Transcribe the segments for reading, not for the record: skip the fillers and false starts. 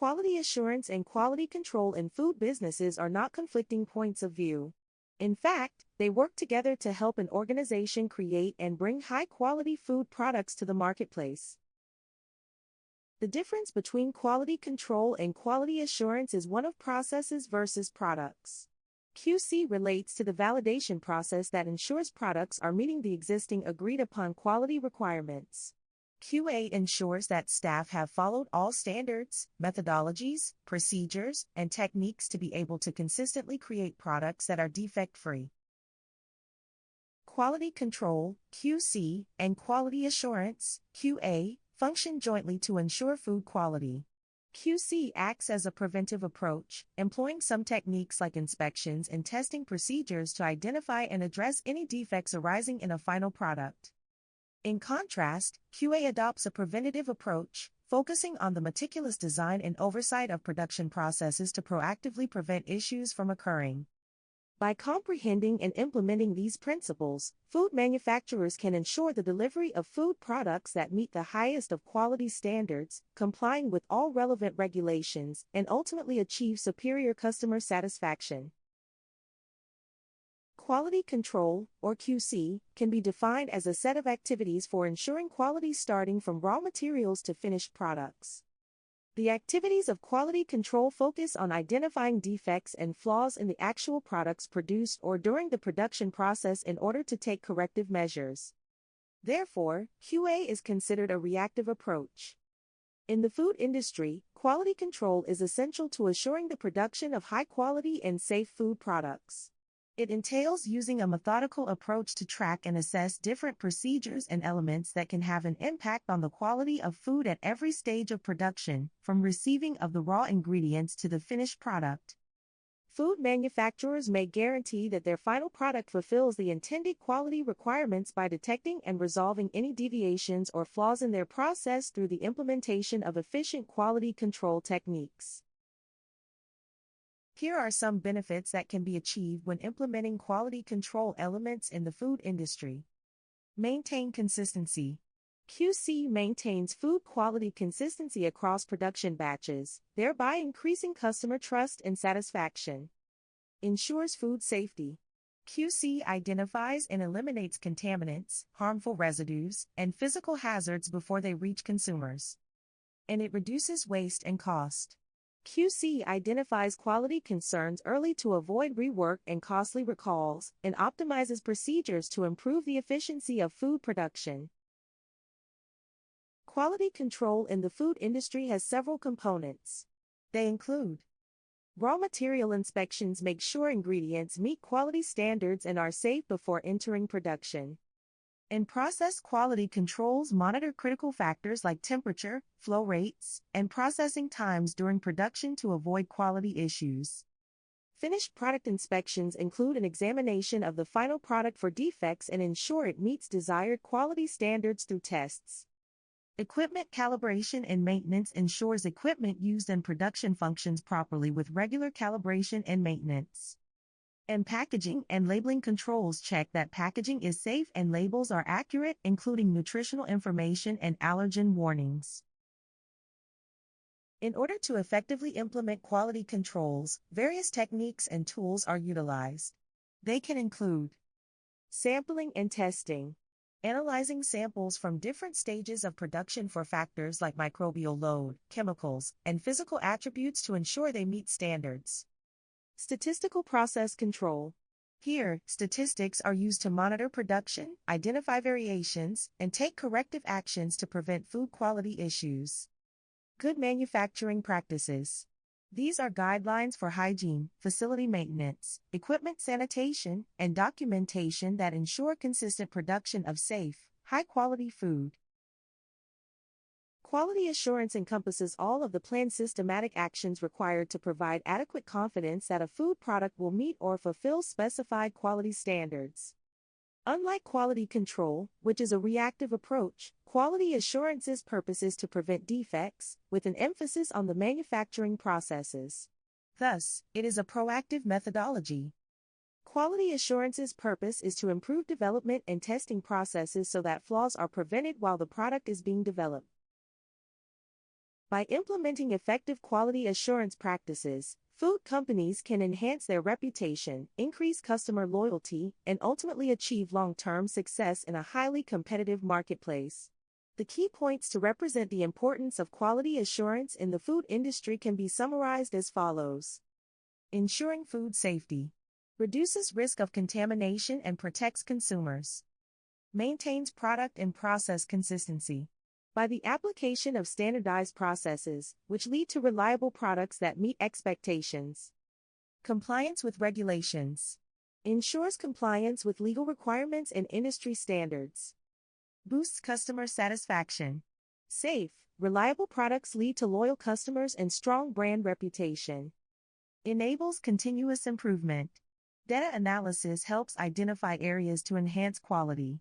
Quality assurance and quality control in food businesses are not conflicting points of view. In fact, they work together to help an organization create and bring high-quality food products to the marketplace. The difference between quality control and quality assurance is one of processes versus products. QC relates to the validation process that ensures products are meeting the existing agreed-upon quality requirements. QA ensures that staff have followed all standards, methodologies, procedures, and techniques to be able to consistently create products that are defect-free. Quality control, QC, and quality assurance, QA, function jointly to ensure food quality. QC acts as a preventive approach, employing some techniques like inspections and testing procedures to identify and address any defects arising in a final product. In contrast, QA adopts a preventative approach, focusing on the meticulous design and oversight of production processes to proactively prevent issues from occurring. By comprehending and implementing these principles, food manufacturers can ensure the delivery of food products that meet the highest of quality standards, complying with all relevant regulations, and ultimately achieve superior customer satisfaction. Quality control, or QC, can be defined as a set of activities for ensuring quality starting from raw materials to finished products. The activities of quality control focus on identifying defects and flaws in the actual products produced or during the production process in order to take corrective measures. Therefore, QA is considered a reactive approach. In the food industry, quality control is essential to assuring the production of high-quality and safe food products. It entails using a methodical approach to track and assess different procedures and elements that can have an impact on the quality of food at every stage of production, from receiving of the raw ingredients to the finished product. Food manufacturers may guarantee that their final product fulfills the intended quality requirements by detecting and resolving any deviations or flaws in their process through the implementation of efficient quality control techniques. Here are some benefits that can be achieved when implementing quality control elements in the food industry. Maintain consistency. QC maintains food quality consistency across production batches, thereby increasing customer trust and satisfaction. Ensures food safety. QC identifies and eliminates contaminants, harmful residues, and physical hazards before they reach consumers. And it reduces waste and cost. QC identifies quality concerns early to avoid rework and costly recalls, and optimizes procedures to improve the efficiency of food production. Quality control in the food industry has several components. They include: raw material inspections make sure ingredients meet quality standards and are safe before entering production. And process quality controls monitor critical factors like temperature, flow rates, and processing times during production to avoid quality issues. Finished product inspections include an examination of the final product for defects and ensure it meets desired quality standards through tests. Equipment calibration and maintenance ensures equipment used in production functions properly with regular calibration and maintenance. And packaging and labeling controls check that packaging is safe and labels are accurate, including nutritional information and allergen warnings. In order to effectively implement quality controls, various techniques and tools are utilized. They can include sampling and testing, analyzing samples from different stages of production for factors like microbial load, chemicals, and physical attributes to ensure they meet standards. Statistical process control. Here, statistics are used to monitor production, identify variations, and take corrective actions to prevent food quality issues. Good manufacturing practices. These are guidelines for hygiene, facility maintenance, equipment sanitation, and documentation that ensure consistent production of safe, high-quality food. Quality assurance encompasses all of the planned systematic actions required to provide adequate confidence that a food product will meet or fulfill specified quality standards. Unlike quality control, which is a reactive approach, quality assurance's purpose is to prevent defects, with an emphasis on the manufacturing processes. Thus, it is a proactive methodology. Quality assurance's purpose is to improve development and testing processes so that flaws are prevented while the product is being developed. By implementing effective quality assurance practices, food companies can enhance their reputation, increase customer loyalty, and ultimately achieve long-term success in a highly competitive marketplace. The key points to represent the importance of quality assurance in the food industry can be summarized as follows. Ensuring food safety. Reduces risk of contamination and protects consumers. Maintains product and process consistency. By the application of standardized processes, which lead to reliable products that meet expectations. Compliance with regulations. Ensures compliance with legal requirements and industry standards. Boosts customer satisfaction. Safe, reliable products lead to loyal customers and strong brand reputation. Enables continuous improvement. Data analysis helps identify areas to enhance quality.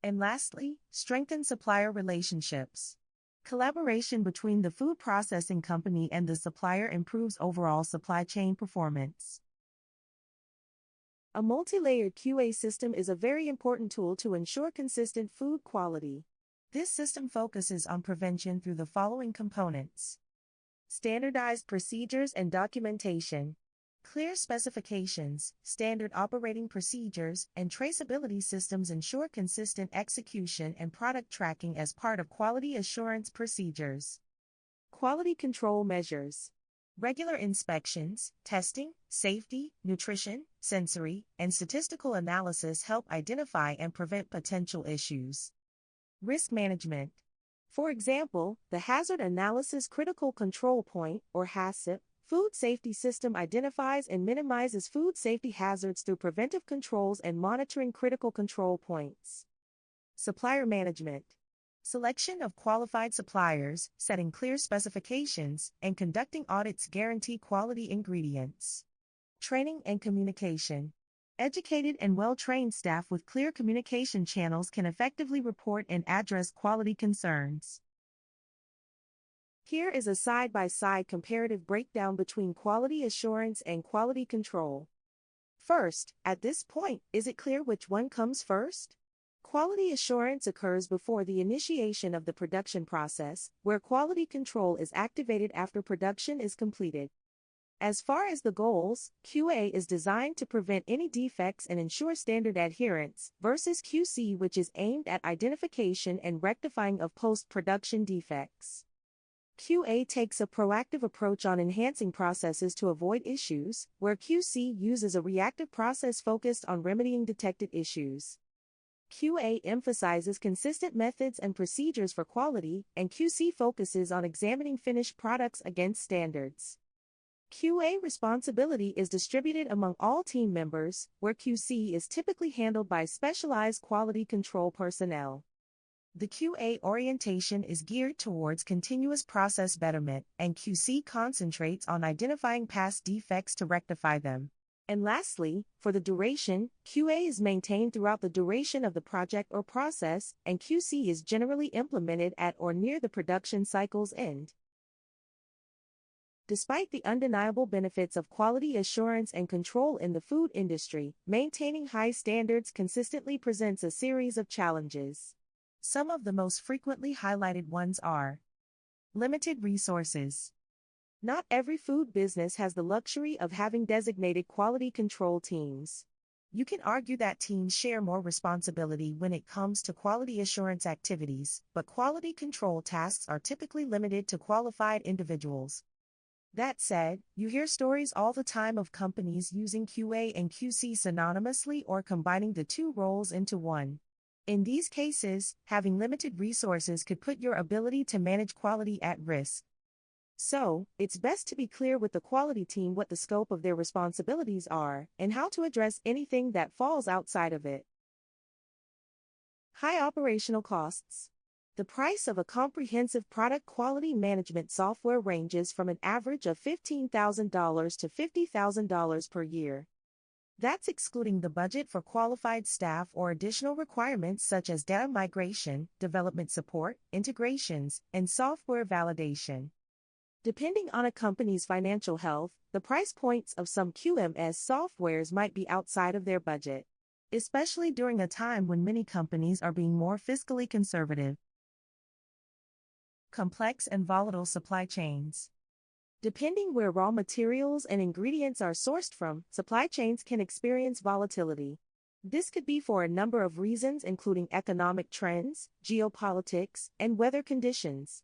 And lastly, strengthen supplier relationships. Collaboration between the food processing company and the supplier improves overall supply chain performance. A multi-layered QA system is a very important tool to ensure consistent food quality. This system focuses on prevention through the following components. Standardized procedures and documentation. Clear specifications, standard operating procedures, and traceability systems ensure consistent execution and product tracking as part of quality assurance procedures. Quality control measures. Regular inspections, testing, safety, nutrition, sensory, and statistical analysis help identify and prevent potential issues. Risk management. For example, the Hazard Analysis Critical Control Point, or HACCP, food safety system identifies and minimizes food safety hazards through preventive controls and monitoring critical control points. Supplier management. Selection of qualified suppliers, setting clear specifications, and conducting audits guarantee quality ingredients. Training and communication. Educated and well-trained staff with clear communication channels can effectively report and address quality concerns. Here is a side-by-side comparative breakdown between quality assurance and quality control. First, at this point, is it clear which one comes first? Quality assurance occurs before the initiation of the production process, where quality control is activated after production is completed. As far as the goals, QA is designed to prevent any defects and ensure standard adherence, versus QC, which is aimed at identification and rectifying of post-production defects. QA takes a proactive approach on enhancing processes to avoid issues, where QC uses a reactive process focused on remedying detected issues. QA emphasizes consistent methods and procedures for quality, and QC focuses on examining finished products against standards. QA responsibility is distributed among all team members, where QC is typically handled by specialized quality control personnel. The QA orientation is geared towards continuous process betterment, and QC concentrates on identifying past defects to rectify them. And lastly, for the duration, QA is maintained throughout the duration of the project or process, and QC is generally implemented at or near the production cycle's end. Despite the undeniable benefits of quality assurance and control in the food industry, maintaining high standards consistently presents a series of challenges. Some of the most frequently highlighted ones are limited resources. Not every food business has the luxury of having designated quality control teams. You can argue that teams share more responsibility when it comes to quality assurance activities, but quality control tasks are typically limited to qualified individuals. That said, you hear stories all the time of companies using QA and QC synonymously or combining the two roles into one. In these cases, having limited resources could put your ability to manage quality at risk. So, it's best to be clear with the quality team what the scope of their responsibilities are, and how to address anything that falls outside of it. High operational costs. The price of a comprehensive product quality management software ranges from an average of $15,000 to $50,000 per year. That's excluding the budget for qualified staff or additional requirements such as data migration, development support, integrations, and software validation. Depending on a company's financial health, the price points of some QMS softwares might be outside of their budget, especially during a time when many companies are being more fiscally conservative. complex and volatile supply chains. Depending where raw materials and ingredients are sourced from, supply chains can experience volatility. This could be for a number of reasons, including economic trends, geopolitics, and weather conditions.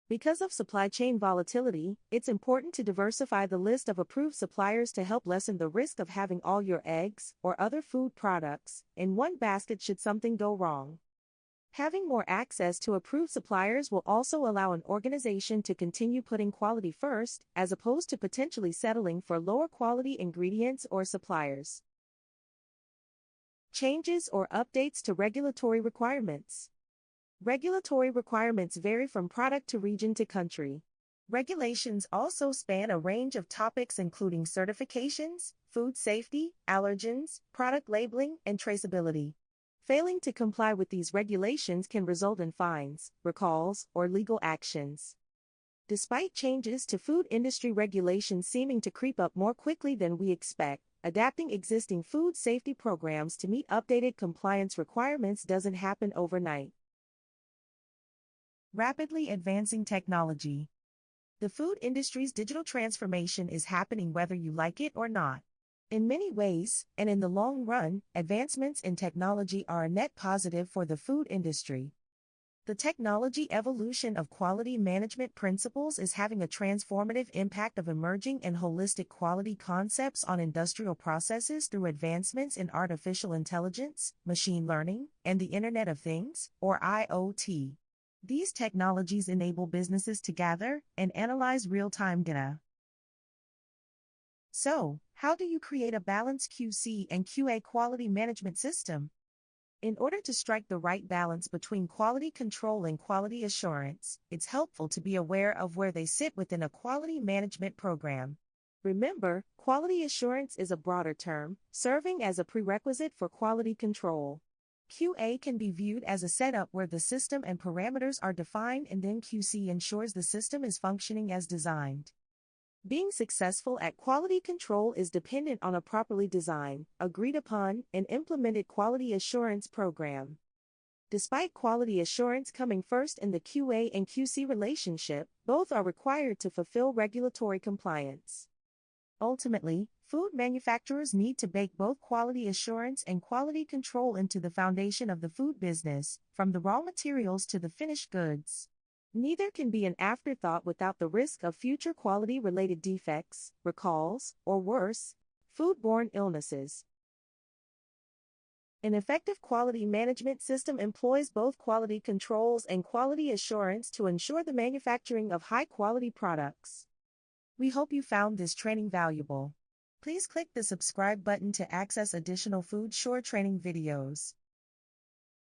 Because of supply chain volatility, it's important to diversify the list of approved suppliers to help lessen the risk of having all your eggs or other food products in one basket should something go wrong. Having more access to approved suppliers will also allow an organization to continue putting quality first, as opposed to potentially settling for lower quality ingredients or suppliers. Changes or updates to regulatory requirements. Regulatory requirements vary from product to region to country. Regulations also span a range of topics including certifications, food safety, allergens, product labeling, and traceability. Failing to comply with these regulations can result in fines, recalls, or legal actions. Despite changes to food industry regulations seeming to creep up more quickly than we expect, adapting existing food safety programs to meet updated compliance requirements doesn't happen overnight. Rapidly advancing technology. The food industry's digital transformation is happening whether you like it or not. In many ways, and in the long run, advancements in technology are a net positive for the food industry. The technology evolution of quality management principles is having a transformative impact of emerging and holistic quality concepts on industrial processes through advancements in artificial intelligence, machine learning, and the Internet of Things, or IoT. These technologies enable businesses to gather and analyze real-time data. So, how do you create a balanced QC and QA quality management system? In order to strike the right balance between quality control and quality assurance, it's helpful to be aware of where they sit within a quality management program. Remember, quality assurance is a broader term, serving as a prerequisite for quality control. QA can be viewed as a setup where the system and parameters are defined, and then QC ensures the system is functioning as designed. Being successful at quality control is dependent on a properly designed, agreed upon, and implemented quality assurance program. Despite quality assurance coming first in the QA and QC relationship, both are required to fulfill regulatory compliance. Ultimately, food manufacturers need to bake both quality assurance and quality control into the foundation of the food business, from the raw materials to the finished goods. Neither can be an afterthought without the risk of future quality-related defects, recalls, or worse, foodborne illnesses. An effective quality management system employs both quality controls and quality assurance to ensure the manufacturing of high-quality products. We hope you found this training valuable. Please click the subscribe button to access additional Food Sure training videos.